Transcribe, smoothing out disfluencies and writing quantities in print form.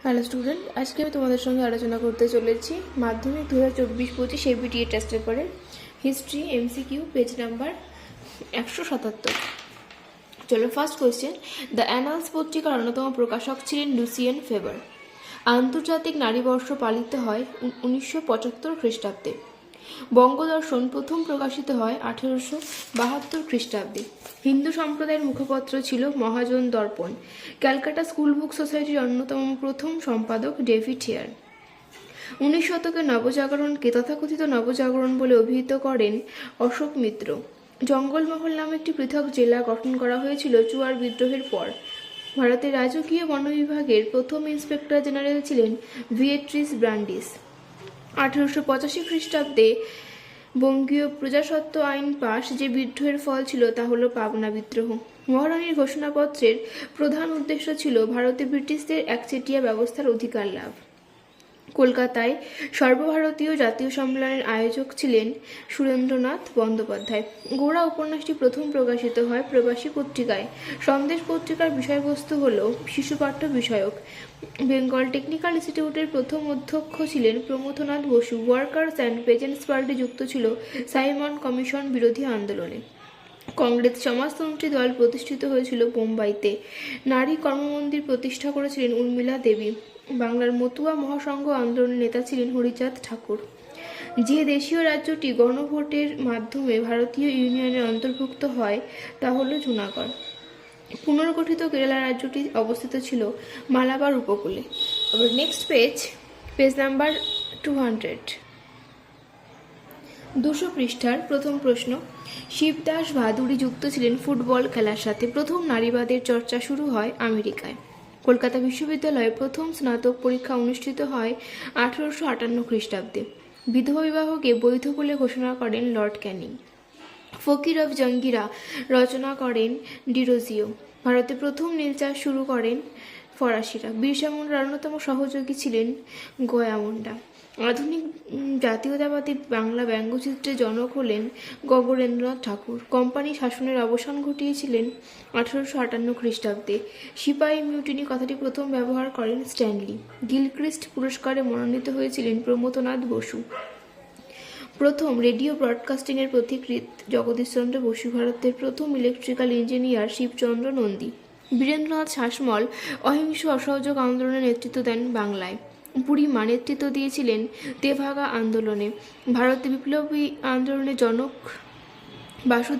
Hello student, আজকে আমি তোমাদের সঙ্গে আলোচনা করতে চলেছি মাধ্যমিক 2024-25 এবিটিএ টেস্ট পেপারের হিস্ট্রি এমসিকিউ পেজ নাম্বার 177। চলো, ফার্স্ট কোয়েশ্চেন। দ্য অ্যানালস পত্রিকার অন্যতম প্রকাশক ছিলেন লুসিয়ান ফেবার। আন্তর্জাতিক নারী বর্ষ পালিত হয় 1975 খ্রিস্টাব্দে। বঙ্গদর্শন প্রথম প্রকাশিত হয় 1872 খ্রিস্টাব্দে। হিন্দু সম্প্রদায়ের মুখপত্র ছিল মহাজন দর্পণ। ক্যালকাটা স্কুল বুক সোসাইটির অন্যতম প্রথম সম্পাদক ডেভিড হেয়ার। 19 শতকের নবজাগরণকে তথাকথিত নবজাগরণ বলে অভিহিত করেন অশোক মিত্র। জঙ্গলমহল নামে একটি পৃথক জেলা গঠন করা হয়েছিল চুয়ার বিদ্রোহের পর। ভারতের রাজকীয় বন বিভাগের প্রথম ইন্সপেক্টর জেনারেল ছিলেন ভিয়েট্রিস ব্রান্ডিস। 1885 খ্রিস্টাব্দে বঙ্গীয় প্রজাসত্ব আইন পাশ যে বিদ্রোহের ফল ছিল তা হলো পাবনা বিদ্রোহ। মহারানীর ঘোষণাপত্রের প্রধান উদ্দেশ্য ছিল ভারতে ব্রিটিশদের একচেটিয়া ব্যবস্থার অধিকার লাভ। কলকাতায় সর্বভারতীয় জাতীয় সম্মেলনের আয়োজক ছিলেন সুরেন্দ্রনাথ বন্দ্যোপাধ্যায়। গোড়া উপন্যাসটি প্রথম প্রকাশিত হয় প্রবাসী পত্রিকায়। সন্দেশ পত্রিকার বিষয়বস্তু হল শিশুপাঠ্য বিষয়ক। বেঙ্গল টেকনিক্যাল ইনস্টিটিউটের প্রথম অধ্যক্ষ ছিলেন Pramathanath Basu. Workers and peasants party যুক্ত ছিল সাইমন কমিশন বিরোধী আন্দোলনে। কংগ্রেস সমাজতন্ত্রী দল প্রতিষ্ঠিত হয়েছিল বোম্বাইতে। নারী কর্মমন্দির প্রতিষ্ঠা করেছিলেন উর্মিলা দেবী। বাংলার মতুয়া মহাসংঘ আন্দোলনের নেতা ছিলেন হরিচাঁদ ঠাকুর। যে দেশীয় রাজ্যটি গণভোটের মাধ্যমে ভারতীয় ইউনিয়নের অন্তর্ভুক্ত হয় তা হল জুনাগড়। পুনর্গঠিত কেরালা রাজ্যটি অবস্থিত ছিল মালাবার উপকূলে। আবার নেক্সট পেজ নাম্বার 200, 200 পৃষ্ঠার প্রথম প্রশ্ন। শিবদাস ভাদুড়ি যুক্ত ছিলেন ফুটবল খেলার সাথে। প্রথম নারীবাদের চর্চা শুরু হয় আমেরিকায়। কলকাতা বিশ্ববিদ্যালয়ে প্রথম স্নাতক পরীক্ষা অনুষ্ঠিত হয় 1858 খ্রিস্টাব্দে। বিধবা বিবাহকে বৈধ বলে ঘোষণা করেন লর্ড ক্যানিং। ফকির অফ জঙ্গিরা রচনা করেন ডিরোজিও। ভারতে প্রথম নীল চাষ শুরু করেন ফরাসিরা। বিরসা মুন্ডার অন্যতম সহযোগী ছিলেন গয়া মুন্ডা। আধুনিক জাতীয়তাবাদী বাংলা ব্যঙ্গচিত্রের জনক হলেন গগনেন্দ্রনাথ ঠাকুর। কোম্পানি শাসনের অবসান ঘটিয়েছিলেন 1858 খ্রিস্টাব্দে। সিপাহী মিউটিনি কথাটি প্রথম ব্যবহার করেন স্ট্যানলি। গিলক্রিস্ট পুরস্কারে মনোনীত হয়েছিলেন প্রমথনাথ বসু। প্রথম রেডিও ব্রডকাস্টিংয়ের পথিকৃৎ জগদীশচন্দ্র বসু। ভারতের প্রথম ইলেকট্রিক্যাল ইঞ্জিনিয়ার শিবচন্দ্র নন্দী। বীরেন্দ্রনাথ শাসমল অহিংস অসহযোগ আন্দোলনের নেতৃত্ব দেন বাংলায়। বুড়িমা নেতৃত্ব দিয়েছিলেন তেভাগা আন্দোলনে। ভারতে বিপ্লবী আন্দোলনের জনক বাসুদেব